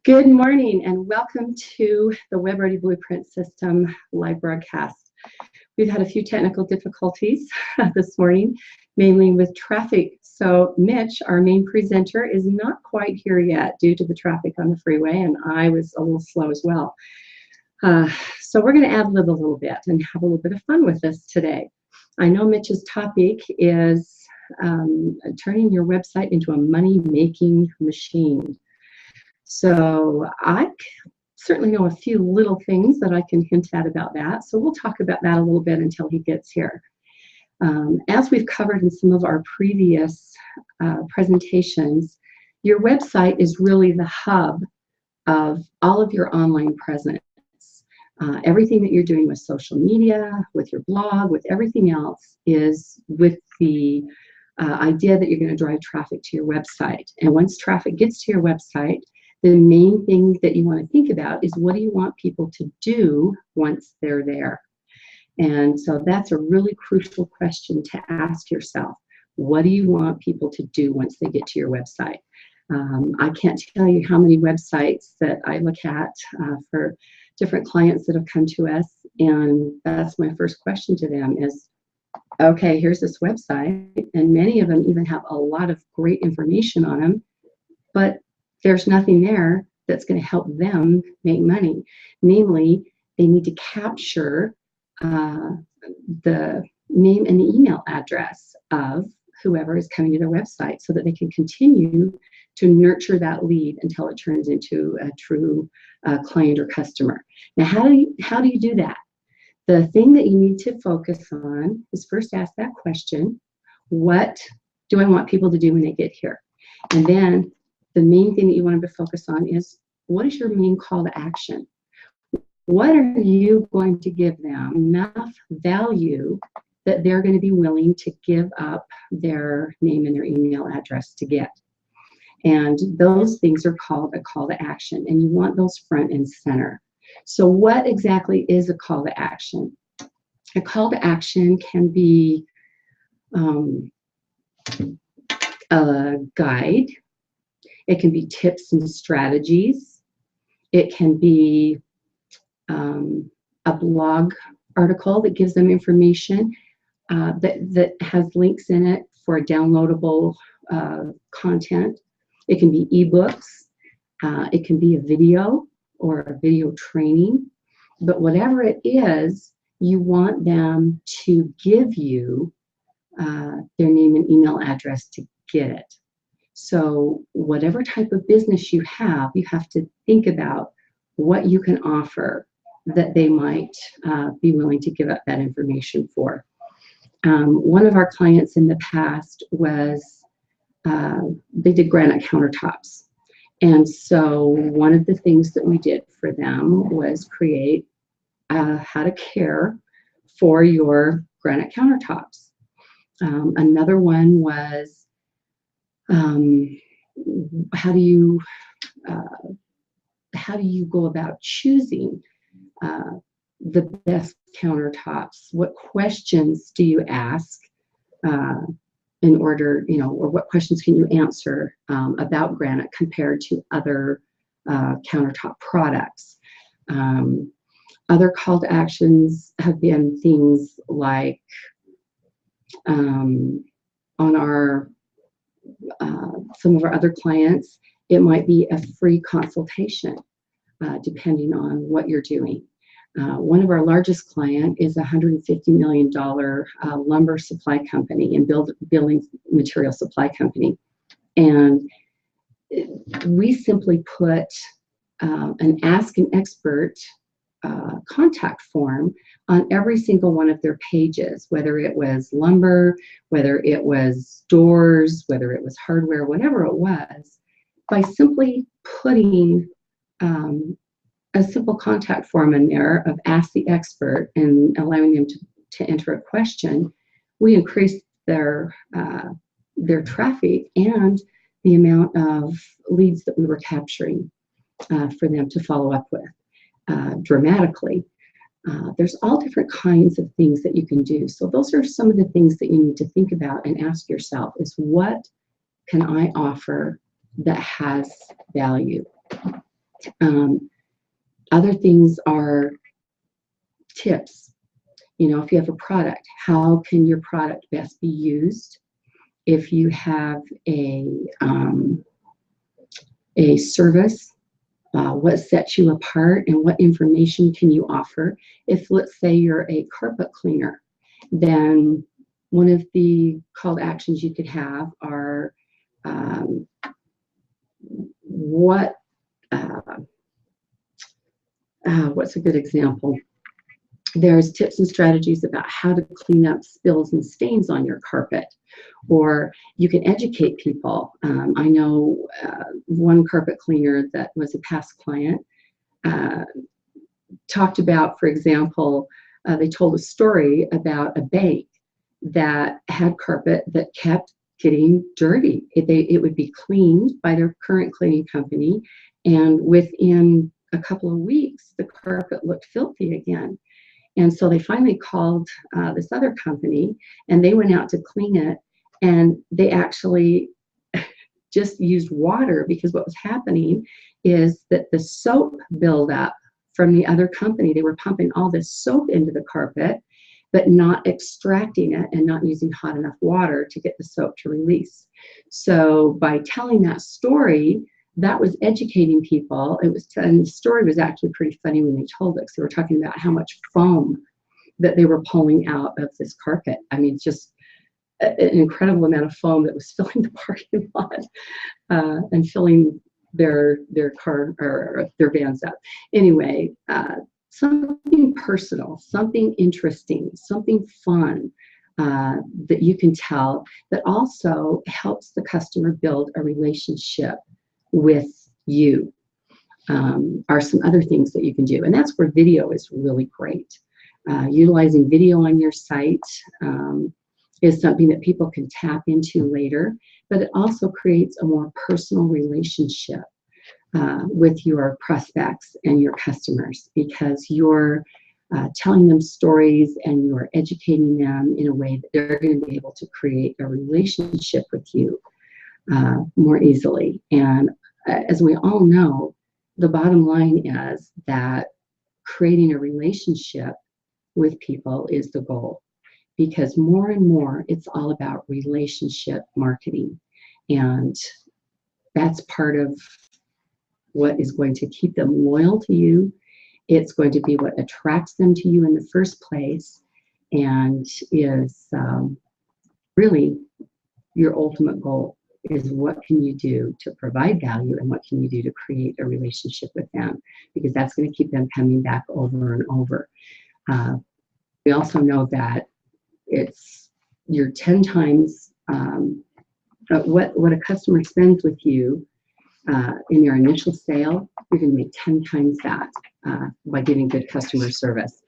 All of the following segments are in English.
Good morning and welcome to the Web Ready Blueprint System live broadcast. We've had a few technical difficulties this morning, mainly with traffic. So Mitch, our main presenter, is not quite here yet due to the traffic on the freeway, and I was a little slow as well. So we're going to ad-lib a little bit and have a little bit of fun with this today. I know Mitch's topic is turning your website into a money-making machine. So I certainly know a few little things that I can hint at about that. So we'll talk about that a little bit until he gets here. As we've covered in some of our previous presentations, your website is really the hub of all of your online presence. Everything that you're doing with social media, with your blog, with everything else is with the idea that you're going to drive traffic to your website. And once traffic gets to your website, the main thing that you want to think about is what do you want people to do once they're there? And so that's a really crucial question to ask yourself. What do you want people to do once they get to your website? I can't tell you how many websites that I look at for different clients that have come to us, and that's my first question to them is, okay, here's this website, and many of them even have a lot of great information on them, but there's nothing there that's going to help them make money. Namely, they need to capture the name and the email address of whoever is coming to their website so that they can continue to nurture that lead until it turns into a true client or customer. Now, how do you do that? The thing that you need to focus on is first ask that question, what do I want people to do when they get here? And then the main thing that you want to focus on is, what is your main call to action? What are you going to give them enough value that they're going to be willing to give up their name and their email address to get? And those things are called a call to action, and you want those front and center. So what exactly is a call to action? A call to action can be a guide. It can be tips and strategies. It can be a blog article that gives them information that has links in it for downloadable content. It can be ebooks. It can be a video or a video training. But whatever it is, you want them to give you their name and email address to get it. So whatever type of business you have to think about what you can offer that they might be willing to give up that information for. One of our clients in the past was, they did granite countertops. And so one of the things that we did for them was create how to care for your granite countertops. Another one was, how do you go about choosing the best countertops? What questions do you ask in order, or what questions can you answer about granite compared to other countertop products? Other call to actions have been things like on our some of our other clients, it might be a free consultation, depending on what you're doing. One of our largest client is a $150 million lumber supply company and building material supply company. And we simply put an Ask an Expert contact form on every single one of their pages, whether it was lumber, whether it was doors, whether it was hardware, whatever it was, by simply putting a simple contact form in there of Ask the Expert and allowing them to enter a question, we increased their traffic and the amount of leads that we were capturing for them to follow up with dramatically. There's all different kinds of things that you can do. So those are some of the things that you need to think about and ask yourself is, what can I offer that has value? Other things are tips. You know, if you have a product, how can your product best be used? If you have a service, what sets you apart and what information can you offer? If, let's say, you're a carpet cleaner, then one of the call to actions you could have are what's a good example? There's tips and strategies about how to clean up spills and stains on your carpet, or you can educate people. I know one carpet cleaner that was a past client talked about, for example, they told a story about a bank that had carpet that kept getting dirty. It would be cleaned by their current cleaning company, and within a couple of weeks, the carpet looked filthy again. And so they finally called this other company, and they went out to clean it, and they actually just used water, because what was happening is that the soap buildup from the other company, they were pumping all this soap into the carpet, but not extracting it and not using hot enough water to get the soap to release. So by telling that story, that was educating people. And the story was actually pretty funny when they told us. They were talking about how much foam that they were pulling out of this carpet. I mean, just an incredible amount of foam that was filling the parking lot and filling their car or their vans up. Anyway, something personal, something interesting, something fun that you can tell that also helps the customer build a relationship with you are some other things that you can do. And that's where video is really great. Utilizing video on your site is something that people can tap into later, but it also creates a more personal relationship with your prospects and your customers, because you're telling them stories and you're educating them in a way that they're going to be able to create a relationship with you more easily. And as we all know, the bottom line is that creating a relationship with people is the goal, because more and more it's all about relationship marketing, and that's part of what is going to keep them loyal to you. It's going to be what attracts them to you in the first place, and is really your ultimate goal. Is what can you do to provide value, and what can you do to create a relationship with them, because that's going to keep them coming back over and over. We also know that you're 10 times what a customer spends with you in your initial sale. You're going to make 10 times that by giving good customer service.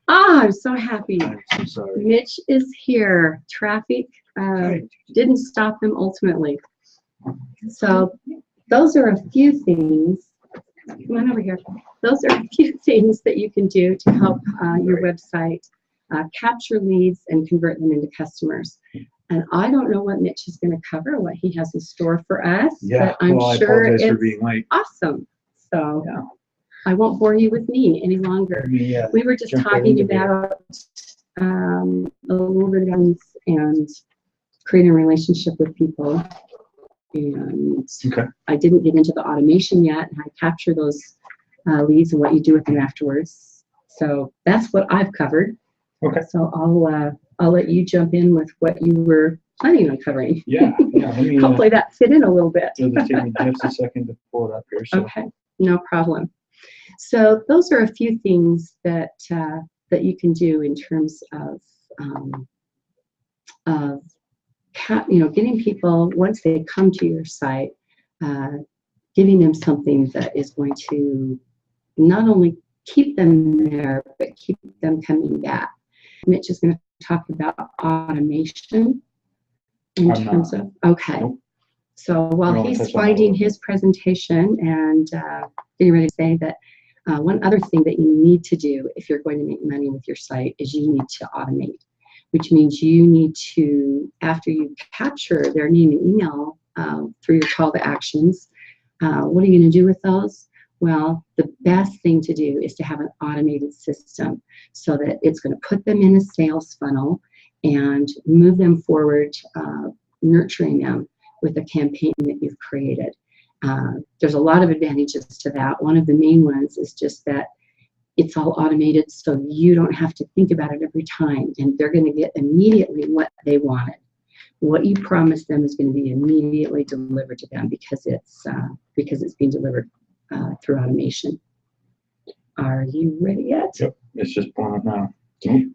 I'm so happy. I'm so sorry. Mitch is here. Traffic didn't stop him ultimately. So those are a few things. Come on over here. Those are a few things that you can do to help your website capture leads and convert them into customers. And I don't know what Mitch is going to cover, what he has in store for us. Yeah, but I'm sure I apologize for it's being late. awesome. So Yeah. I won't bore you with me any longer. Yeah, we were just talking about a little bit of and creating a relationship with people. And okay. I didn't get into the automation yet, and I capture those leads and what you do with them afterwards. So that's what I've covered. Okay. So I'll let you jump in with what you were planning on covering. Yeah. Let me, hopefully that fit in a little bit. It'll take me just a second to pull it up here. So. Okay, no problem. So those are a few things that that you can do in terms of getting people, once they come to your site, giving them something that is going to not only keep them there, but keep them coming back. Mitch is going to talk about automation in terms of, okay. Nope. So while he's finding his presentation and getting ready to say that, one other thing that you need to do if you're going to make money with your site is you need to automate, which means you need to, after you capture their name and email through your call to actions, what are you going to do with those? Well, the best thing to do is to have an automated system so that it's going to put them in a sales funnel and move them forward, nurturing them with a campaign that you've created. There's a lot of advantages to that. One of the main ones is just that it's all automated, so you don't have to think about it every time, and they're going to get immediately what they wanted. What you promised them is going to be immediately delivered to them because it's being delivered through automation. Are you ready yet? Yep, it's just pulling up now.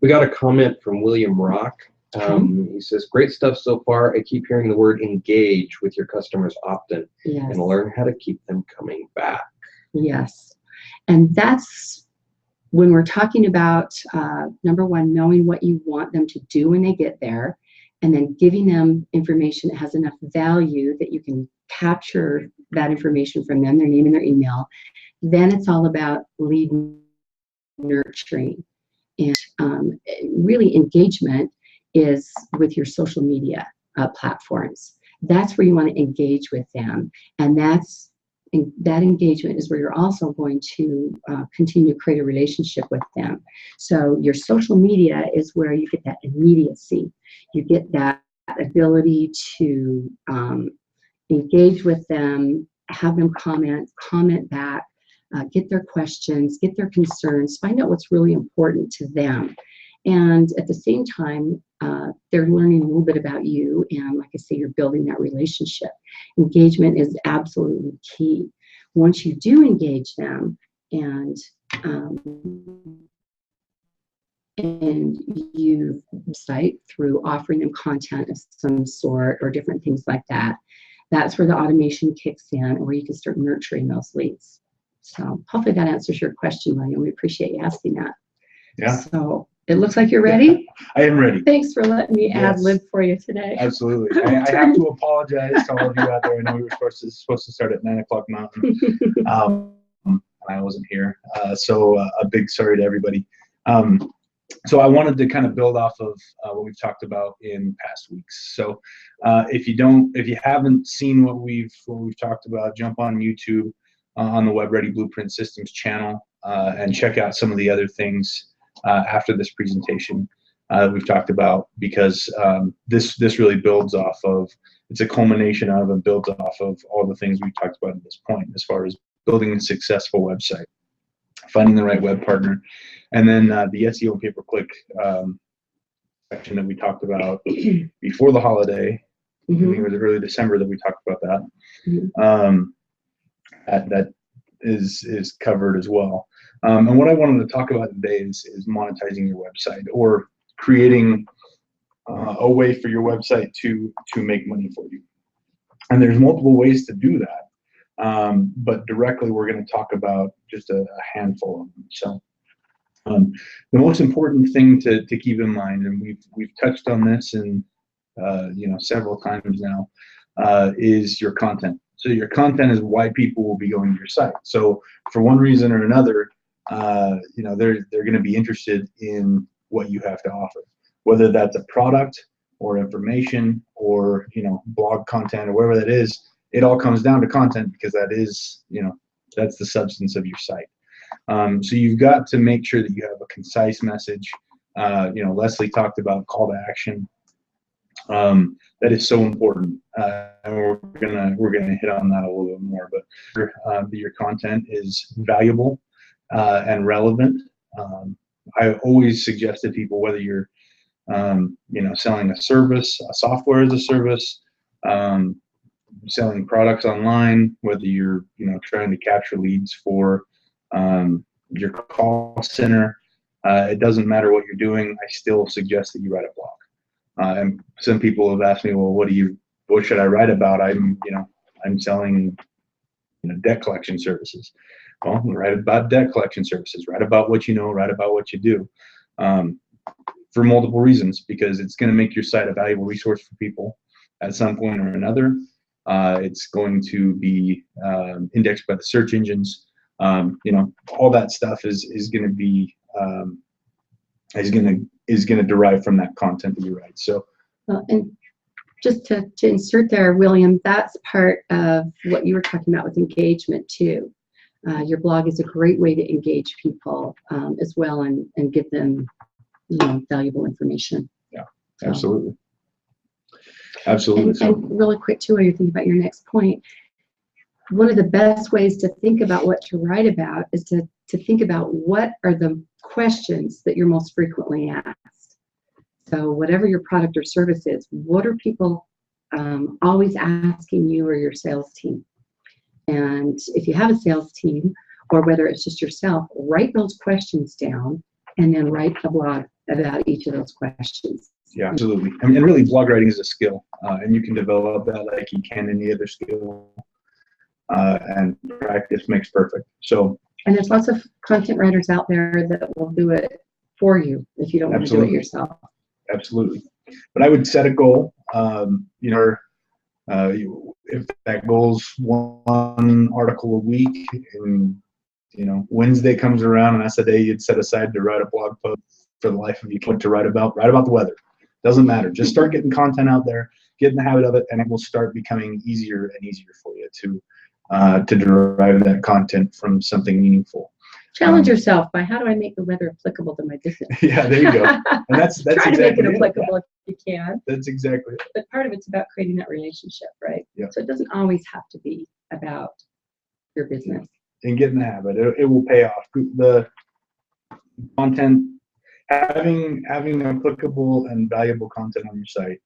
We got a comment from William Rock. He says, great stuff so far. I keep hearing the word engage with your customers often, Yes. and learn how to keep them coming back. Yes. And that's when we're talking about, number one, knowing what you want them to do when they get there, and then giving them information that has enough value that you can capture that information from them, their name and their email. Then it's all about lead nurturing. And really engagement is with your social media platforms. That's where you want to engage with them. And that engagement is where you're also going to continue to create a relationship with them. So your social media is where you get that immediacy. You get that ability to engage with them, have them comment back, get their questions, get their concerns, find out what's really important to them. And at the same time, they're learning a little bit about you. And like I say, you're building that relationship. Engagement is absolutely key. Once you do engage them and you cite through offering them content of some sort or different things like that, that's where the automation kicks in, and where you can start nurturing those leads. So hopefully that answers your question, William. We appreciate you asking that. Yeah. So it looks like you're ready. I am ready. Thanks for letting me Yes. ad-lib for you today. Absolutely. I have to apologize to all of you out there. I know we were supposed to start at 9 o'clock Mountain. I wasn't here. So a big sorry to everybody. So I wanted to kind of build off of what we've talked about in past weeks. So if you haven't seen what we've talked about, jump on YouTube on the Web Ready Blueprint Systems channel and check out some of the other things after this presentation we've talked about, because this really builds off of, it's a culmination of and builds off of all the things we've talked about at this point, as far as building a successful website, finding the right web partner, and then the SEO and pay-per-click section that we talked about before the holiday. I think it was early December that we talked about that. That is covered as well. And what I wanted to talk about today is monetizing your website, or creating a way for your website to make money for you. And there's multiple ways to do that. But directly, we're going to talk about just a handful of them. So the most important thing to keep in mind, and we've touched on this in several times now, is your content. So your content is why people will be going to your site. So for one reason or another, they're going to be interested in what you have to offer, whether that's a product or information or blog content or whatever that is. It all comes down to content, because that is that's the substance of your site. So you've got to make sure that you have a concise message. Leslie talked about call to action. That is so important, and we're gonna hit on that a little bit more. But your content is valuable and relevant. I always suggest to people, whether you're selling a service, a software as a service, selling products online, whether you're trying to capture leads for your call center, it doesn't matter what you're doing. I still suggest that you write a blog. And some people have asked me, well, what should I write about? I'm selling debt collection services. Well, write about debt collection services. Write about what you know. Write about what you do. For multiple reasons, because it's going to make your site a valuable resource for people at some point or another. It's going to be indexed by the search engines. All that stuff is going to be is going to derive from that content that you write. So, and just to insert there, William, that's part of what you were talking about with engagement too. Your blog is a great way to engage people as well and give them, valuable information. Yeah, So. absolutely. Absolutely. And really quick too, while you're thinking about your next point, one of the best ways to think about what to write about is to think about what are the questions that you're most frequently asked. So whatever your product or service is, what are people always asking you or your sales team? And if you have a sales team, or whether it's just yourself, write those questions down and then write a blog about each of those questions. Yeah, absolutely. I mean, and really, blog writing is a skill, and you can develop that like you can any other skill. And practice makes perfect. So. And there's lots of content writers out there that will do it for you if you don't want to do it yourself. Absolutely. But I would set a goal. If that goal's one article a week, and Wednesday comes around and that's the day you'd set aside to write a blog post for the life of you, what to write about the weather. Doesn't matter. Just start getting content out there, get in the habit of it, and it will start becoming easier and easier for you to derive that content from something meaningful. Challenge yourself by how do I make the weather applicable to my business? Yeah, there you go. And that's try exactly to make it applicable if you can. That's exactly it. But part of it's about creating that relationship, right? Yeah. So it doesn't always have to be about your business. And get in the habit. It will pay off. The content, having applicable and valuable content on your site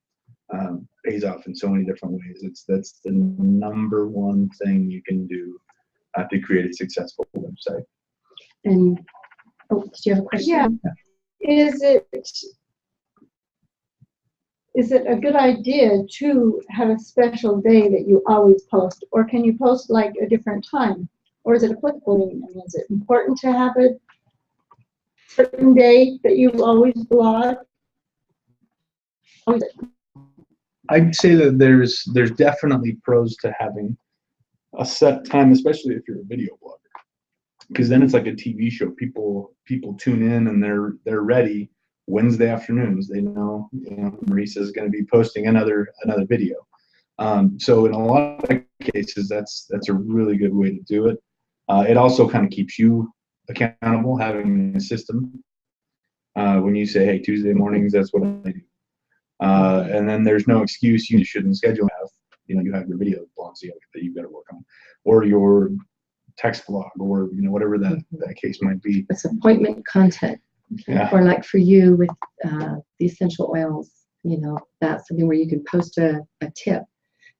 pays off in so many different ways. That's the number one thing you can do to create a successful website. And did you have a question? Yeah. Is it a good idea to have a special day that you always post, or can you post like a different time, or is it applicable? I mean, is it important to have a certain day that you always blog? I'd say that there's definitely pros to having a set time, especially if you're a video blogger, because then it's like a TV show. People tune in and they're ready. Wednesday afternoons, they know Marisa is going to be posting another video. So in a lot of cases, that's a really good way to do it. It also kind of keeps you accountable, having a system. When you say, hey, Tuesday mornings, that's what I do. And then there's no excuse you shouldn't schedule. You have your video blogs that you've got to work on, or your text blog, or whatever that case might be. It's appointment content. Yeah. Or like for you with the essential oils, that's something where you can post a tip,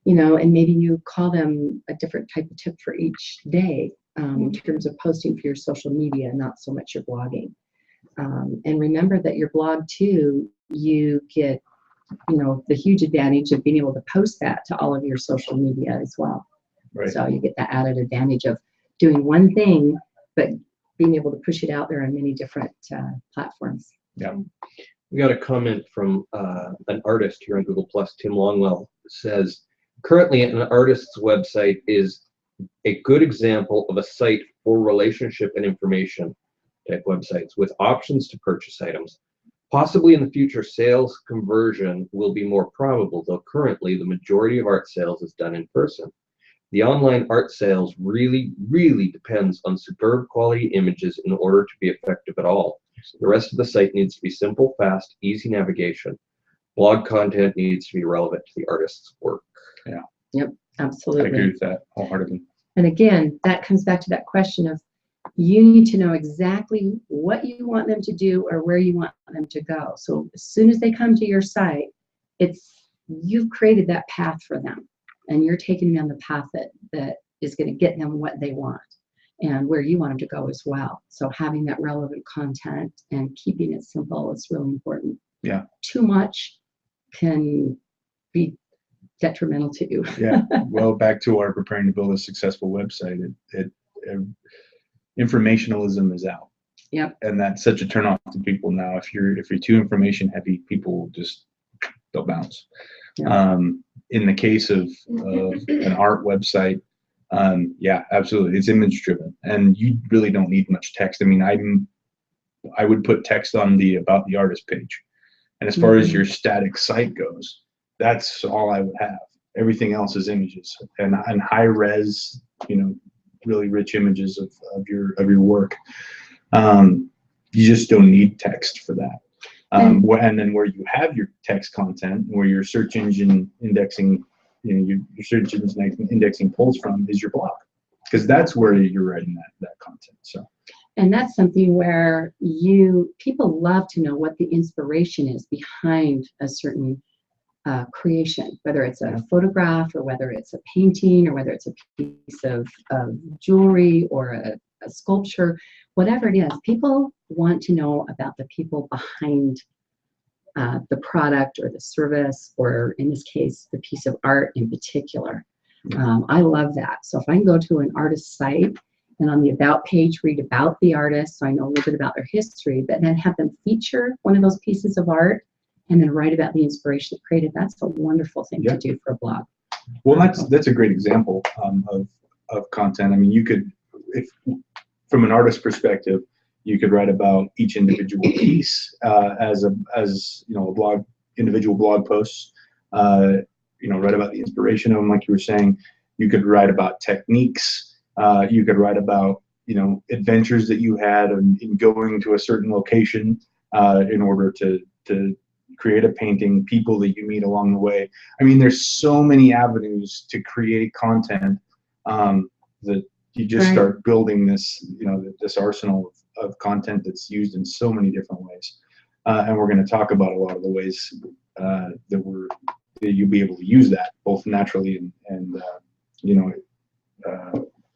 and maybe you call them a different type of tip for each day in terms of posting for your social media, not so much your blogging. And remember that your blog too, you get, the huge advantage of being able to post that to all of your social media as well. Right. So you get that added advantage of doing one thing, but being able to push it out there on many different platforms. Yeah. We got a comment from an artist here on Google Plus, Tim Longwell, says, currently an artist's website is a good example of a site for relationship and information type websites with options to purchase items. Possibly in the future, sales conversion will be more probable, though currently the majority of art sales is done in person. The online art sales really, really depends on superb quality images in order to be effective at all. The rest of the site needs to be simple, fast, easy navigation. Blog content needs to be relevant to the artist's work. Yeah. Yep, absolutely. I agree with that wholeheartedly. And again, that comes back to that question of you need to know exactly what you want them to do or where you want them to go. So as soon as they come to your site, you've created that path for them. And you're taking them on the path that is going to get them what they want and where you want them to go as well. So having that relevant content and keeping it simple is really important. Yeah. Too much can be detrimental to you. Yeah. Well, back to our preparing to build a successful website, informationalism is out. Yep. And that's such a turnoff to people now. If you're too information heavy, people they'll bounce. Yeah. In the case of an art website, yeah, absolutely, it's image driven, and you really don't need much text. I mean, I would put text on the about the artist page, and as far as your static site goes, that's all I would have. Everything else is images and high res, really rich images of your work. You just don't need text for that. And then where you have your text content, where your search engine indexing, your search engine indexing pulls from, is your blog, because that's where you're writing that content. So. And that's something where people love to know what the inspiration is behind a certain creation, whether it's a photograph or whether it's a painting or whether it's a piece of jewelry or a sculpture, whatever it is. People want to know about the people behind the product or the service, or in this case, the piece of art in particular. I love that. So if I can go to an artist's site and on the About page read about the artist, so I know a little bit about their history, but then have them feature one of those pieces of art and then write about the inspiration it created, that's a wonderful thing to do for a blog. Well, that's a great example of content. I mean, you could, if from an artist perspective, you could write about each individual piece as a individual blog posts. Write about the inspiration of them, like you were saying. You could write about techniques. You could write about adventures that you had in going to a certain location in order to create a painting, people that you meet along the way. I mean, there's so many avenues to create content that you just start building this, this arsenal of content that's used in so many different ways. And we're going to talk about a lot of the ways that you'll be able to use that, both naturally and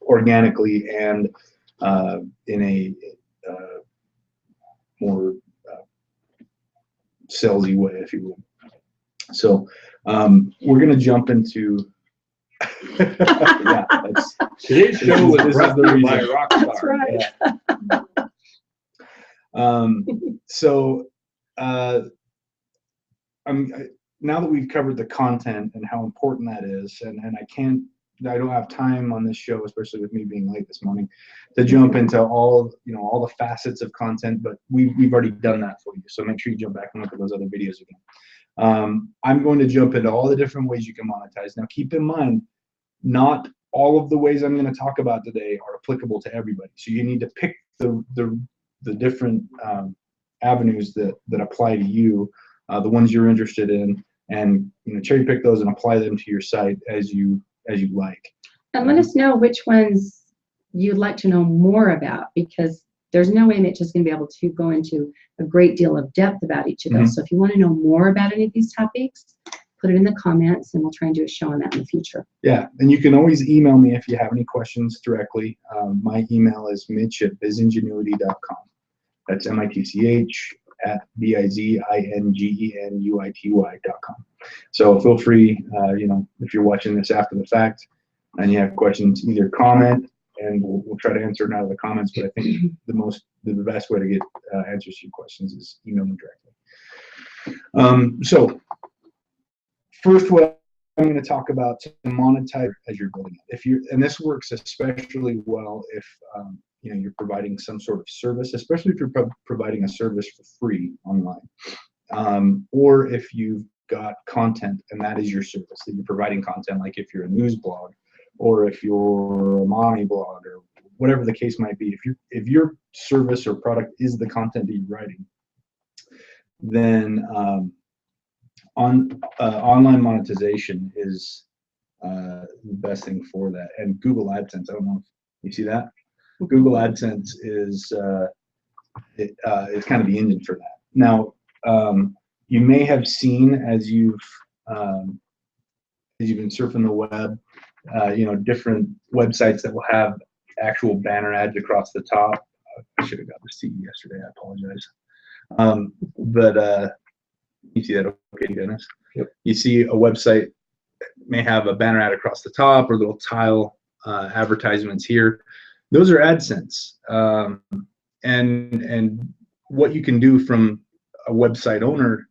organically, and in a more salesy way, if you will. So we're going to jump into today's show was brought to you by Rockstar. That's right. Now that we've covered the content and how important that is, and I don't have time on this show, especially with me being late this morning, to jump into all the facets of content, but we've already done that for you. So make sure you jump back and look at those other videos again. I'm going to jump into all the different ways you can monetize. Now, keep in mind, not all of the ways I'm going to talk about today are applicable to everybody. So you need to pick the different avenues that apply to you, the ones you're interested in, and cherry pick those and apply them to your site as you like. And let us know which ones you'd like to know more about, because there's no way Mitch is going to be able to go into a great deal of depth about each of those. So if you want to know more about any of these topics, put it in the comments and we'll try and do a show on that in the future. Yeah, and you can always email me if you have any questions directly. My email is mitch@bizingenuity.com. That's mitch@bizingenuity.com. So feel free, if you're watching this after the fact and you have questions, either comment, and we'll try to answer it out of the comments. But I think the best way to get answers to your questions is email them directly. So first, what I'm going to talk about to monetize as you're building it. And this works especially well if you're providing some sort of service, especially if you're providing a service for free online, or if you've got content and that is your service that you're providing content, like if you're a news blog or if you're a mommy blog or whatever the case might be. If your service or product is the content that you're writing, then online monetization is the best thing for that. And Google Adsense, I don't know if you see that. Google Adsense is it's kind of the engine for that. Now, you may have seen as you've been surfing the web, different websites that will have actual banner ads across the top. I should have got this to you yesterday. I apologize. But you see that, okay, Dennis? Yep. You see a website may have a banner ad across the top or little tile advertisements here. Those are AdSense. And what you can do from a website owner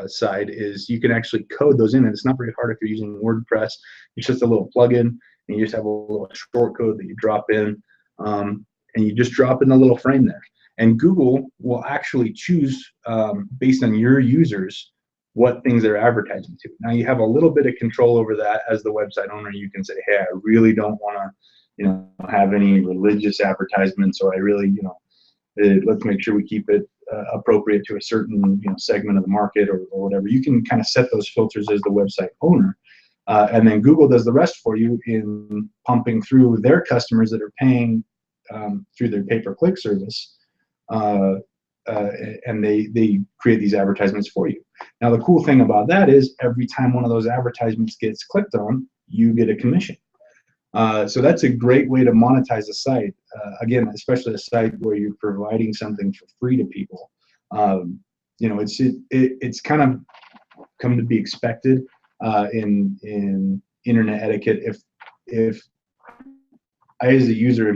side is you can actually code those in, and it's not very hard if you're using WordPress. It's just a little plugin, and you just have a little short code that you drop in, and you just drop in a little frame there. And Google will actually choose, based on your users, what things they're advertising to. Now you have a little bit of control over that as the website owner. You can say, hey, I really don't want to, have any religious advertisements, or I really, let's make sure we keep it appropriate to a certain segment of the market or whatever. You can kind of set those filters as the website owner, and then Google does the rest for you in pumping through their customers that are paying through their pay-per-click service, and they create these advertisements for you. Now the cool thing about that is every time one of those advertisements gets clicked on, you get a commission. So that's a great way to monetize a site. Again, especially a site where you're providing something for free to people. It's kind of come to be expected in internet etiquette. If I, as a user,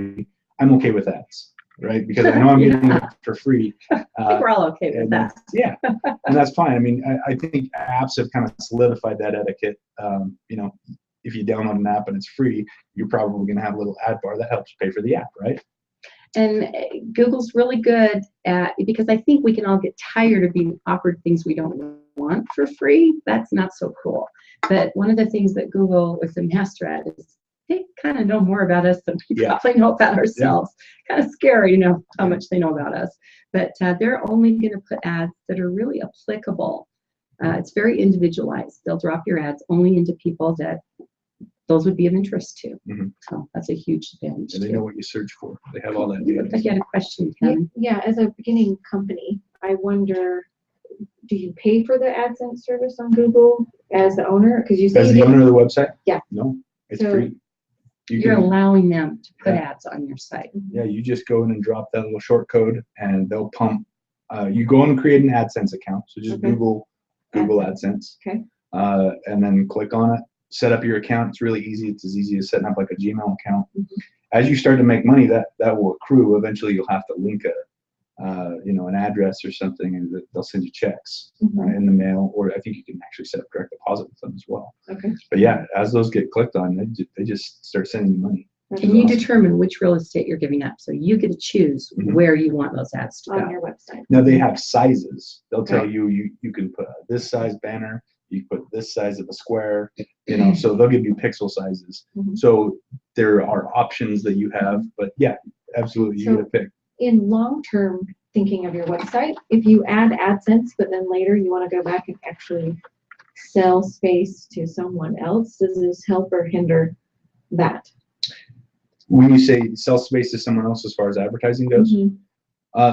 I'm okay with ads, right? Because I know I'm getting it for free. I think we're all okay with that. Yeah, and that's fine. I mean, I think apps have kind of solidified that etiquette. If you download an app and it's free, you're probably going to have a little ad bar that helps pay for the app, right? And Google's really good at, because I think we can all get tired of being offered things we don't want for free. That's not so cool. But one of the things that Google is a master at is they kind of know more about us than we probably know about ourselves. Kind of scary, how much they know about us. But they're only going to put ads that are really applicable. It's very individualized. They'll drop your ads only into people that those would be of interest to. Mm-hmm. So that's a huge advantage. And they know what you search for. They have all that data. I you had a question, Kevin. Yeah, as a beginning company, I wonder, do you pay for the AdSense service on Google as the owner? Because you say As the owner of the website? Yeah. No, it's So free. You're allowing them to put ads on your site. Yeah, you just go in and drop that little short code, and they'll pump. You go in and create an AdSense account. So just Google AdSense. Okay. And then click on it. Set up your account. It's really easy. It's as easy as setting up like a Gmail account. As you start to make money, that will accrue. Eventually, you'll have to link an address or something, and they'll send you checks in the mail. Or I think you can actually set up direct deposit with them as well. Okay. But yeah, as those get clicked on, they just start sending you money. And you determine which real estate you're giving up. So you get to choose where you want those ads to on go. your website. Now they have sizes. They'll tell you can put this size banner, you put this size of a square, so they'll give you pixel sizes. So there are options that you have, but yeah, absolutely, you get to pick. In long-term thinking of your website, if you add AdSense, but then later you want to go back and actually sell space to someone else, does this help or hinder that? When you say sell space to someone else as far as advertising goes,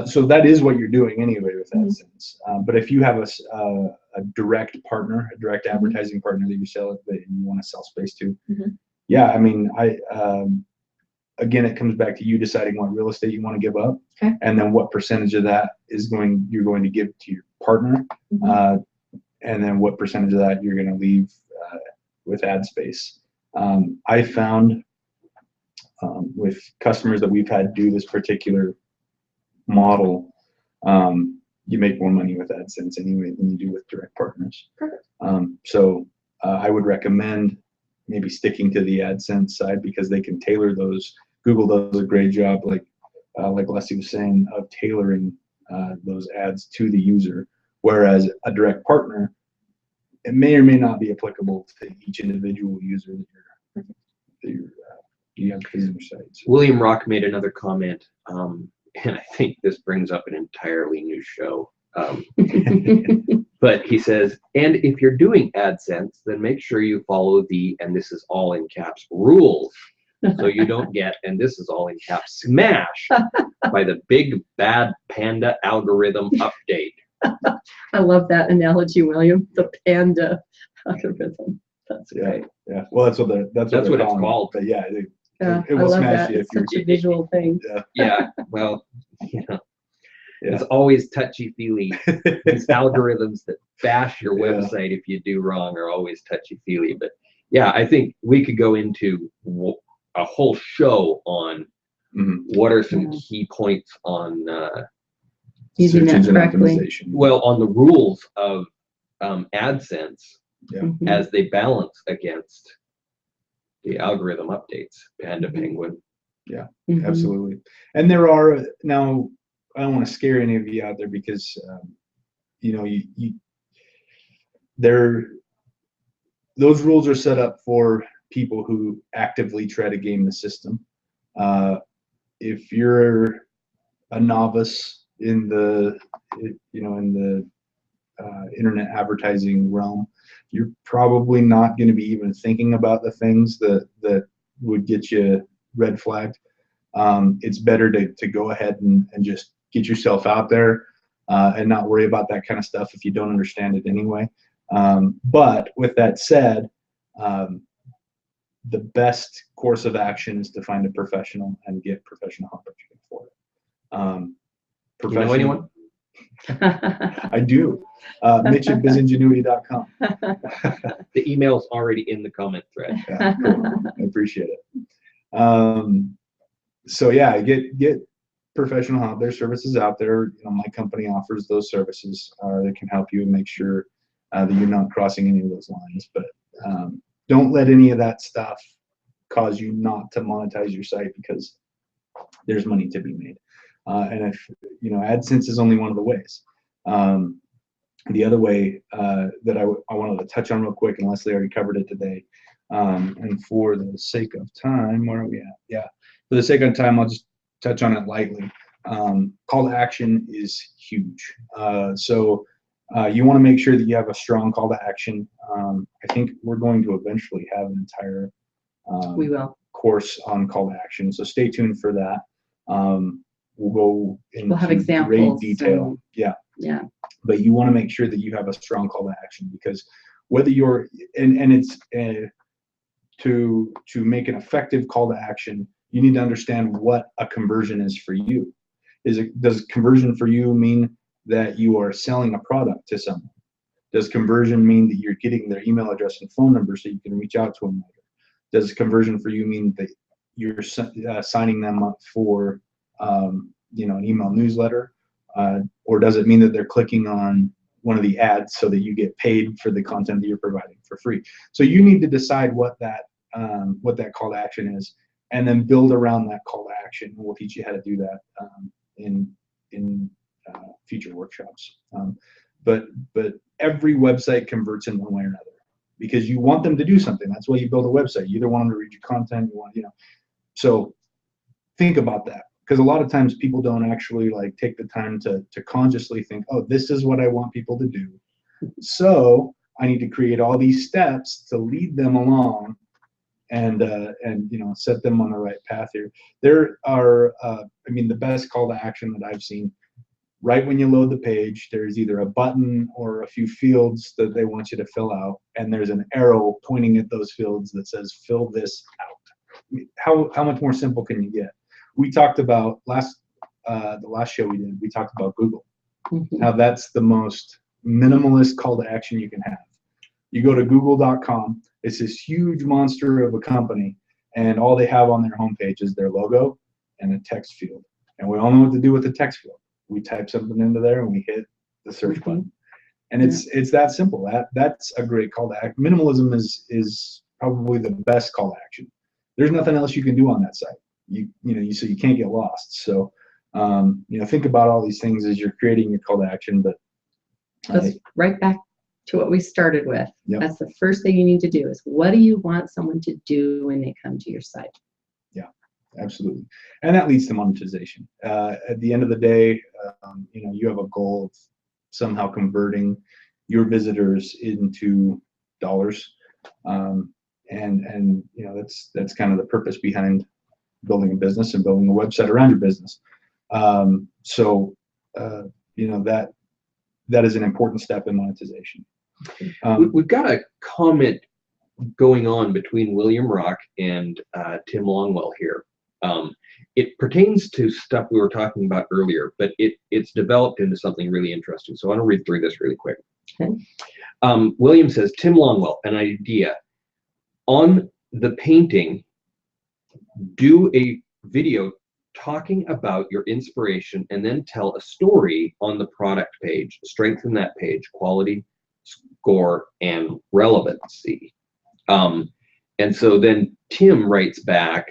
so that is what you're doing anyway with AdSense. But if you have a direct partner, a direct advertising partner that you sell it, that you want to sell space to, yeah, I mean, again, it comes back to you deciding what real estate you want to give up, and then what percentage of that you're going to give to your partner, and then what percentage of that you're going to leave with ad space. I found with customers that we've had do this particular model, you make more money with AdSense anyway than you do with direct partners. Perfect. So I would recommend maybe sticking to the AdSense side because they can tailor those. Google does a great job, like Leslie was saying, of tailoring those ads to the user. Whereas a direct partner, it may or may not be applicable to each individual user that you have visiting your sites. William Rock made another comment, and I think this brings up an entirely new show. But he says, and if you're doing AdSense, then make sure you follow the, and this is all in caps, rules. So you don't get, and this is all in caps, smashed by the big bad panda algorithm update. I love that analogy, William. The panda algorithm. That's great. Yeah. Well, that's what it's called. But yeah, it will I love smash that. you It's such a visual thing. Yeah. Well, it's always touchy-feely. These algorithms that bash your website if you do wrong are always touchy-feely. But yeah, I think we could go into a whole show on what are some key points on using that correctly. Well, on the rules of AdSense as they balance against the algorithm updates, Panda, Penguin. Yeah, absolutely. And there are, now, I don't want to scare any of you out there because, those rules are set up for people who actively try to game the system. If you're a novice in the, internet advertising realm, you're probably not going to be even thinking about the things that would get you red flagged. It's better to go ahead and just get yourself out there and not worry about that kind of stuff if you don't understand it anyway. But with that said, the best course of action is to find a professional and get professional help if you can afford it. You know anyone? I do. Mitch at bizingenuity.com. The email's already in the comment thread. Yeah, cool. I appreciate it. So yeah, get professional help. There's services out there. My company offers those services that can help you and make sure that you're not crossing any of those lines. But don't let any of that stuff cause you not to monetize your site, because there's money to be made. And if AdSense is only one of the ways. The other way that I wanted to touch on real quick, and Leslie already covered it today, and for the sake of time, where are we at? Yeah, for the sake of time, I'll just touch on it lightly. Call to action is huge. So you want to make sure that you have a strong call to action. I think we're going to eventually have an entire We will. course on call to action, so stay tuned for that. We'll go into We'll have great examples detail. and- Yeah. But you want to make sure that you have a strong call to action, because whether you're and it's to make an effective call to action, you need to understand what a conversion is for you. Does conversion for you mean that you are selling a product to someone? Does conversion mean that you're getting their email address and phone number so you can reach out to them later? Does conversion for you mean that you're signing them up for an email newsletter? Or does it mean that they're clicking on one of the ads so that you get paid for the content that you're providing for free? So you need to decide what that call to action is, and then build around that call to action. We'll teach you how to do that in future workshops. But every website converts in one way or another, because you want them to do something. That's why you build a website. You either want them to read your content, so think about that. Because a lot of times people don't actually take the time to consciously think, oh, this is what I want people to do, so I need to create all these steps to lead them along and set them on the right path here. There are the best call to action that I've seen, right when you load the page, there's either a button or a few fields that they want you to fill out, and there's an arrow pointing at those fields that says fill this out. How much more simple can you get? We talked about the last show we did, we talked about Google. Mhm. Now that's the most minimalist call to action you can have. You go to google.com, it's this huge monster of a company, and all they have on their homepage is their logo and a text field. And we all know what to do with the text field. We type something into there and we hit the search button. And it's that simple. That's a great call to action. Minimalism is probably the best call to action. There's nothing else you can do on that site. So you can't get lost. So think about all these things as you're creating your call to action. But Let's right back to what we started with. Yep. That's the first thing you need to do, is what do you want someone to do when they come to your site? Absolutely. And that leads to monetization. At the end of the day, you have a goal of somehow converting your visitors into dollars. And that's kind of the purpose behind building a business and building a website around your business. That is an important step in monetization. We've got a comment going on between William Rock and Tim Longwell here. It pertains to stuff we were talking about earlier, but it's developed into something really interesting. So I want to read through this really quick. Okay. William says, Tim Longwell, an idea. On the painting, do a video talking about your inspiration and then tell a story on the product page. Strengthen that page, quality, score, and relevancy. And so then Tim writes back,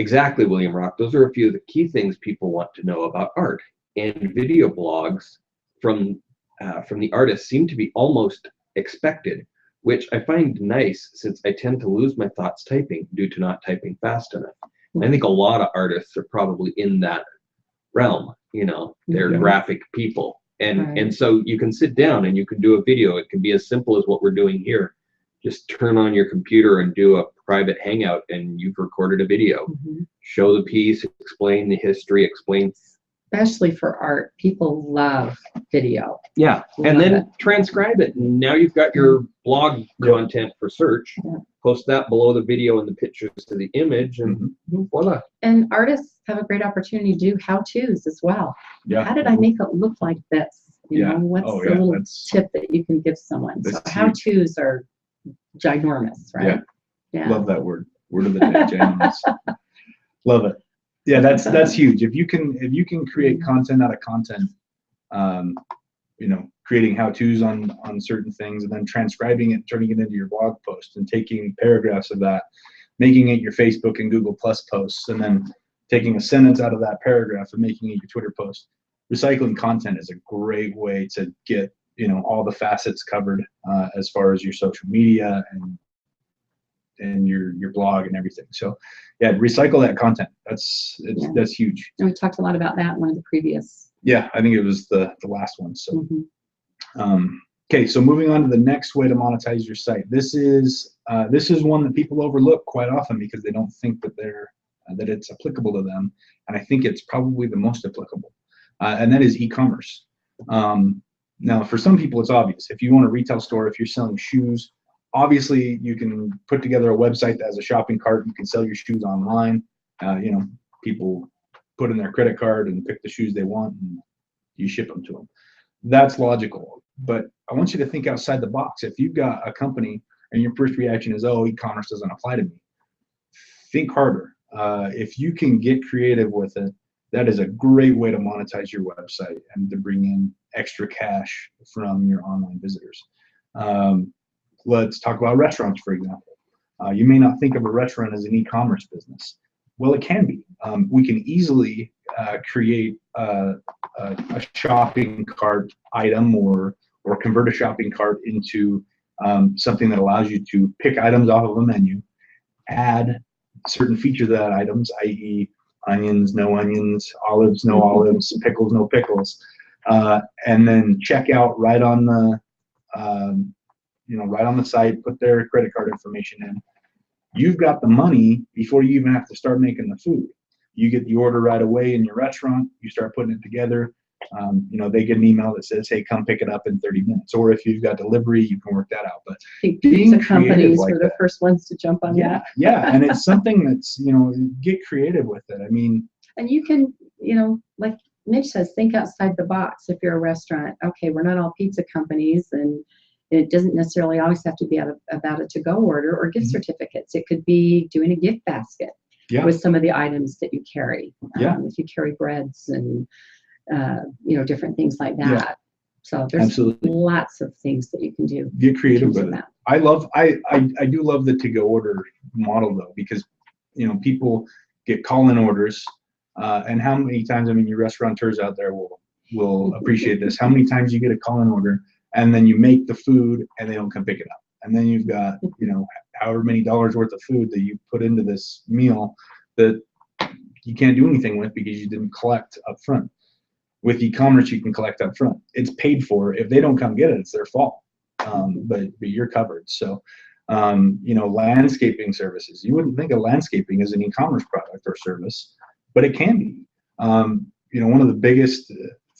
exactly, William Rock. Those are a few of the key things people want to know about art. And video blogs from the artists seem to be almost expected. which I find nice since I tend to lose my thoughts typing due to not typing fast enough. And I think a lot of artists are probably in that realm, you know, they're graphic people. And so you can sit down and you can do a video. It can be as simple as what we're doing here. Just turn on your computer and do a private hangout and you've recorded a video. Show the piece, explain the history, explain. Especially for art, people love video. Yeah, and then transcribe it. And now you've got your blog content for search. Post that below the video and the pictures to the image, and voila. And artists have a great opportunity to do how-tos as well. Yeah. How did I make it look like this? You know, what's the little tip that you can give someone? So how-tos are ginormous, right? Yeah. Love that word. Word of the day, ginormous. Love it. Yeah, that's huge. If you can create content out of content, you know, creating how-tos on certain things and then transcribing it, turning it into your blog post and taking paragraphs of that, making it your Facebook and Google Plus posts, and then taking a sentence out of that paragraph and making it your Twitter post. Recycling content is a great way to get, you know, all the facets covered as far as your social media and your blog and everything. So yeah, recycle that content. That's huge. And we talked a lot about that in one of the previous. Yeah, I think it was the last one. So okay, so moving on to the next way to monetize your site. This is one that people overlook quite often because they don't think that that it's applicable to them, and I think it's probably the most applicable, and that is e-commerce. Now, for some people, it's obvious. If you own a retail store, if you're selling shoes, obviously you can put together a website that has a shopping cart. You can sell your shoes online. You know, people put in their credit card and pick the shoes they want, and you ship them to them. That's logical, but I want you to think outside the box. If you've got a company and your first reaction is, oh, e-commerce doesn't apply to me, think harder. If you can get creative with it, that is a great way to monetize your website and to bring in extra cash from your online visitors. Let's talk about restaurants, for example. You may not think of a restaurant as an e-commerce business. Well, it can be. We can easily create a shopping cart item or convert a shopping cart into something that allows you to pick items off of a menu, add certain features to that items, i.e. onions, no onions, olives, no olives, pickles, no pickles, and then check out right on the right on the site, put their credit card information in. You've got the money before you even have to start making the food. You get the order right away in your restaurant. You start putting it together. They get an email that says, "Hey, come pick it up in 30 minutes." Or if you've got delivery, you can work that out. But pizza companies were the first ones to jump on that. Yeah, and it's something that's get creative with it. I mean, and you can like Mitch says, think outside the box. If you're a restaurant, okay, we're not all pizza companies, and it doesn't necessarily always have to be about a to-go order or gift certificates. It could be doing a gift basket with some of the items that you carry. If you carry breads and different things like that. Yeah. So there's lots of things that you can do. Get creative with that. I do love the to-go order model though, because people get call-in orders, and how many times, your restaurateurs out there will appreciate this. How many times you get a call-in order and then you make the food and they don't come pick it up, and then you've got however many dollars worth of food that you put into this meal that you can't do anything with because you didn't collect up front. With e-commerce, you can collect up front. It's paid for. If they don't come get it, it's their fault. But you're covered. So, landscaping services. You wouldn't think of landscaping as an e-commerce product or service, but it can be. One of the biggest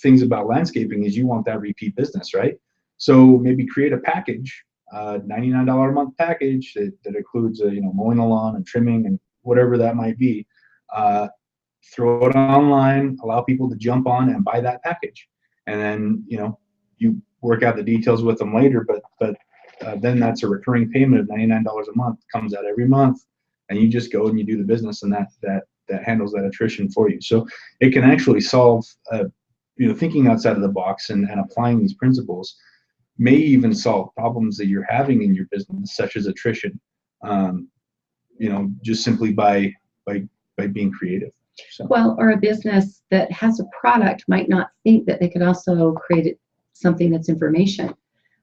things about landscaping is you want that repeat business, right? So maybe create a package, $99 a month package that includes mowing the lawn and trimming and whatever that might be. Throw it online, allow people to jump on and buy that package, and then you work out the details with them later. But then that's a recurring payment of $99 a month, comes out every month, and you just go and you do the business, and that handles that attrition for you. So it can actually solve, thinking outside of the box and applying these principles may even solve problems that you're having in your business, such as attrition. Just simply by being creative. So. Well, or a business that has a product might not think that they could also create something that's information.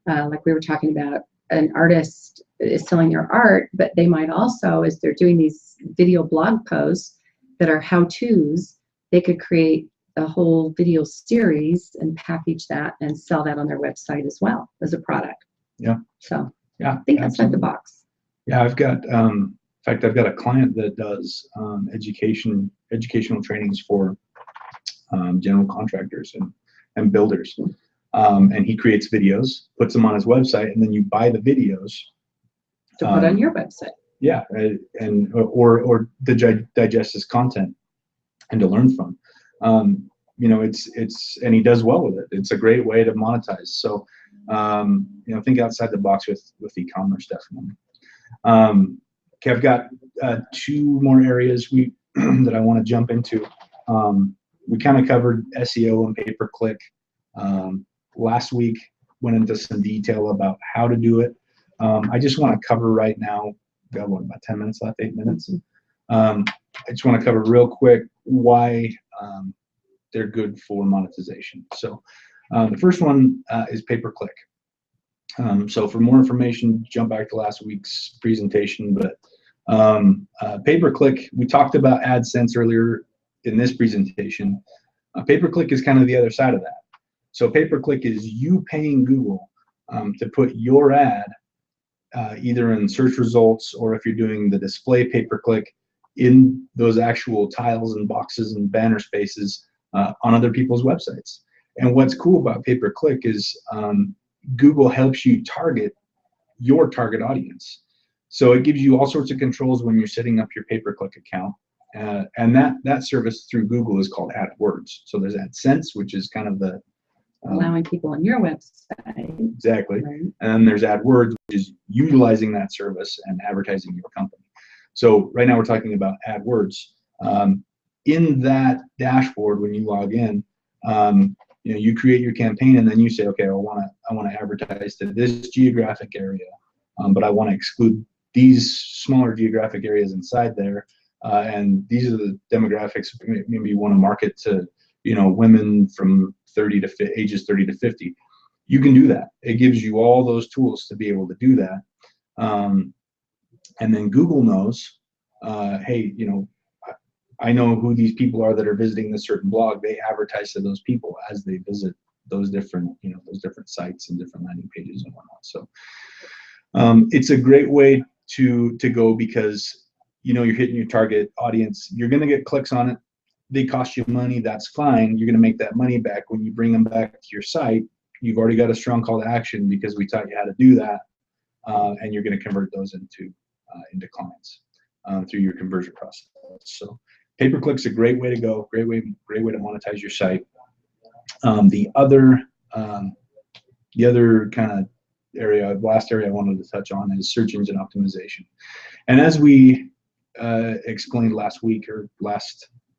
Like we were talking about an artist is selling their art, but they might also, as they're doing these video blog posts that are how-tos, they could create a whole video series and package that and sell that on their website as well as a product. Yeah. So yeah, think outside the box. Yeah, I've got, in fact, I've got a client that does educational trainings for general contractors and builders. And he creates videos, puts them on his website, and then you buy the videos To put on your website. Yeah, or to digest his content and to learn from. You know, it's and he does well with it. It's a great way to monetize. So, you know, think outside the box with e-commerce, definitely. Okay, I've got 2 more areas that I want to jump into. We kind of covered SEO and pay-per-click. Last week went into some detail about how to do it. I just want to cover right now, got what, about 10 minutes left, 8 minutes. I just want to cover real quick why they're good for monetization. So the first one is pay-per-click. So for more information, jump back to last week's presentation, but pay-per-click, we talked about Adsense earlier in this presentation. Pay-per-click is kind of the other side of that. So pay-per-click is you paying Google to put your ad either in search results, or if you're doing the display pay-per-click, in those actual tiles and boxes and banner spaces on other people's websites. And what's cool about pay-per-click is Google helps you target your target audience. So it gives you all sorts of controls when you're setting up your pay-per-click account. And that service through Google is called AdWords. So there's AdSense, which is kind of the allowing people on your website. Exactly. Right. And then there's AdWords, which is utilizing that service and advertising your company. So right now we're talking about AdWords. In that dashboard, when you log in, you know, you create your campaign, and then you say, okay, I want to advertise to this geographic area, but I want to exclude these smaller geographic areas inside there, and these are the demographics. Maybe you want to market to, you know, women from ages 30 to 50. You can do that. It gives you all those tools to be able to do that. And then Google knows, hey, you know, I know who these people are that are visiting this certain blog. They advertise to those people as they visit those different, you know, those different sites and different landing pages and whatnot. So it's a great way to go, because, you know, you're hitting your target audience. You're going to get clicks on it. They cost you money. That's fine. You're going to make that money back when you bring them back to your site. You've already got a strong call to action because we taught you how to do that, and you're going to convert those into clients through your conversion process. So pay-per-click's a great way to go. Great way to monetize your site. The other kind of last area I wanted to touch on is search engine optimization. And as we explained last month.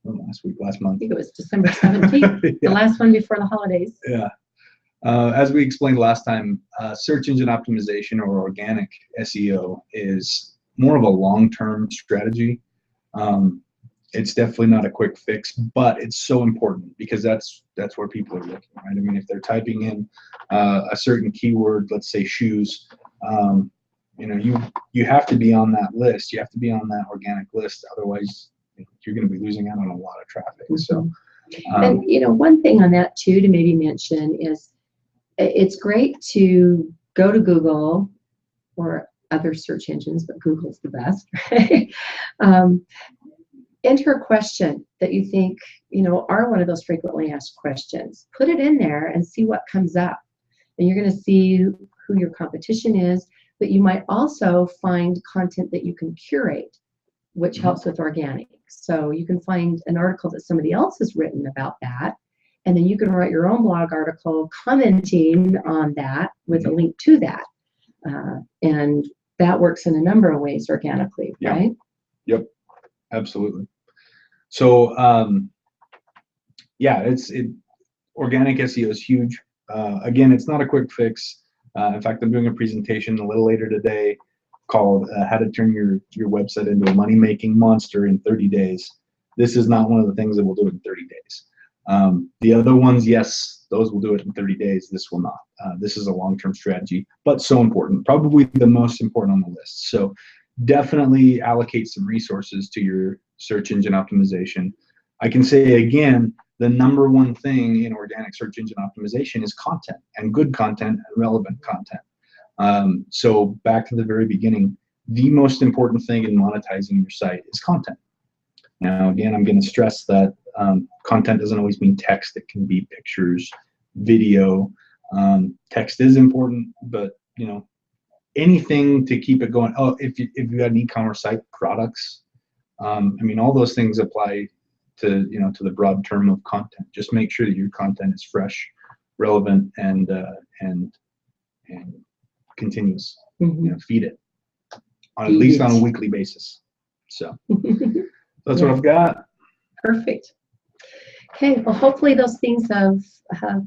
I think it was December 17th, Yeah. the last one before the holidays. Yeah. As we explained last time, search engine optimization, or organic SEO, is more of a long-term strategy. It's definitely not a quick fix, but it's so important because that's where people are looking, right? I mean, if they're typing in a certain keyword, let's say shoes, you know, you have to be on that list. You have to be on that organic list. Otherwise, you're going to be losing out on a lot of traffic. So, and you know, one thing on that too to maybe mention is it's great to go to Google or other search engines, but Google's the best, right? Enter a question that you think, you know, are one of those frequently asked questions. Put it in there and see what comes up. And you're going to see who your competition is, but you might also find content that you can curate, which helps with organic. So you can find an article that somebody else has written about that, and then you can write your own blog article commenting on that with a link to that. And that works in a number of ways organically, right? Yep, absolutely. So yeah, organic SEO is huge. Again, it's not a quick fix. In fact, I'm doing a presentation a little later today called how to turn your website into a money-making monster in 30 days. This is not one of the things that we'll do in 30 days. The other ones, yes, Those will do it in 30 days. This will not. This is a long-term strategy, but so important, probably the most important on the list. So definitely allocate some resources to your search engine optimization. I can say again, the number one thing in organic search engine optimization is content, and good content and relevant content. So back to the very beginning, the most important thing in monetizing your site is content. Now, again, I'm going to stress that content doesn't always mean text. It can be pictures, video. Text is important, but you know, anything to keep it going. Oh, if you got an e-commerce site, products. I mean, all those things apply to, you know, to the broad term of content. Just make sure that your content is fresh, relevant, and continuous. Mhm. You know, feed it at least on a weekly basis. So that's what I've got. Perfect. Okay, well, hopefully those things have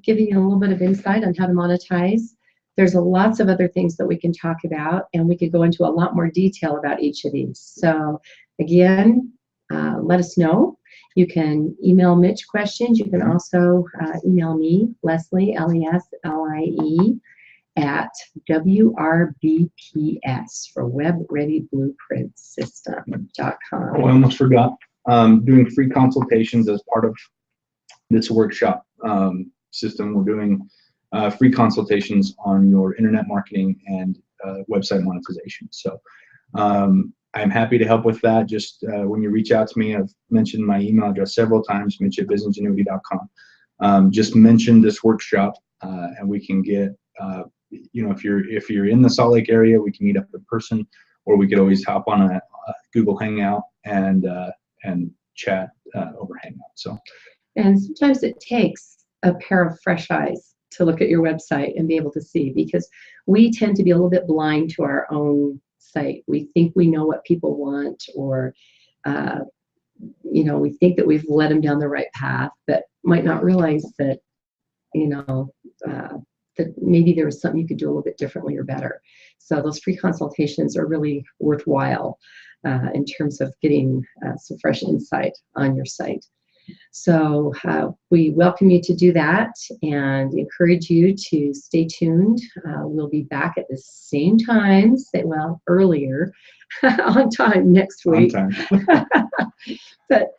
given you a little bit of insight on how to monetize. There's lots of other things that we can talk about, and we could go into a lot more detail about each of these. So again, let us know. You can email Mitch questions. You can also email me, Leslie, Leslie, at WRBPS for WebReadyBlueprintSystem.com. Oh, I almost forgot. Doing free consultations as part of this workshop system. We're doing free consultations on your internet marketing and website monetization. So I'm happy to help with that. Just when you reach out to me, I've mentioned my email address several times, mitch@businessingenuity.com. Just mention this workshop, and we can get, you know, if you're in the Salt Lake area, we can meet up in person, or we could always hop on a Google Hangout and chat over Hangout. So, and sometimes it takes a pair of fresh eyes to look at your website and be able to see, because we tend to be a little bit blind to our own site. We think we know what people want, or you know, we think that we've led them down the right path, but might not realize that, you know, that maybe there was something you could do a little bit differently or better. So those free consultations are really worthwhile in terms of getting some fresh insight on your site. So we welcome you to do that and encourage you to stay tuned. We'll be back at the same time, well, earlier, on time next week. on time. But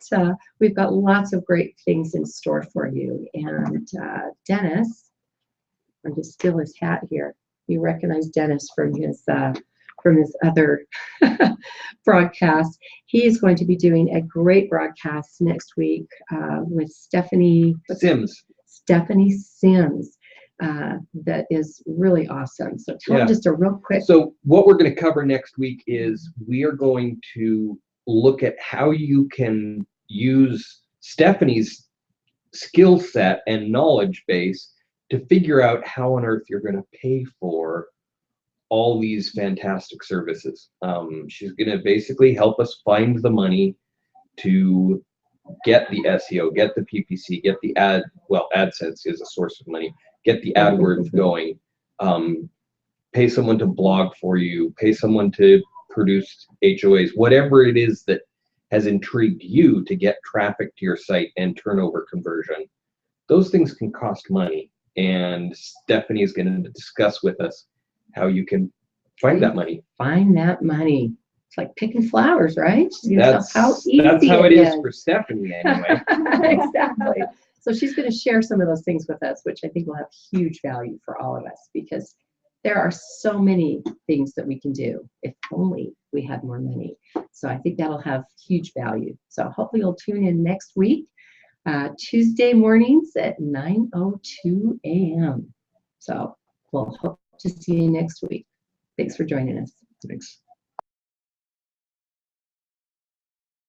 we've got lots of great things in store for you. And Dennis, I'm just steal his hat here. You recognize Dennis from his other broadcast. He is going to be doing a great broadcast next week with Stephanie Sims. Stephanie Sims. That is really awesome. So tell him just a real quick. So what we're going to cover next week is we are going to look at how you can use Stephanie's skill set and knowledge base to figure out how on earth you're going to pay for all these fantastic services. She's going to basically help us find the money to get the SEO, get the PPC, get the AdSense is a source of money, get the AdWords going, pay someone to blog for you, pay someone to produce HOAs, whatever it is that has intrigued you to get traffic to your site and turnover conversion. Those things can cost money, and Stephanie is going to discuss with us how you can find that money. Find that money. It's like picking flowers, right? That's how it is for Stephanie anyway. Exactly. So she's going to share some of those things with us, which I think will have huge value for all of us, because there are so many things that we can do if only we had more money. So I think that'll have huge value. So hopefully you'll tune in next week, Tuesday mornings at 9:02 a.m. So we'll hope to see you next week. Thanks for joining us. Thanks.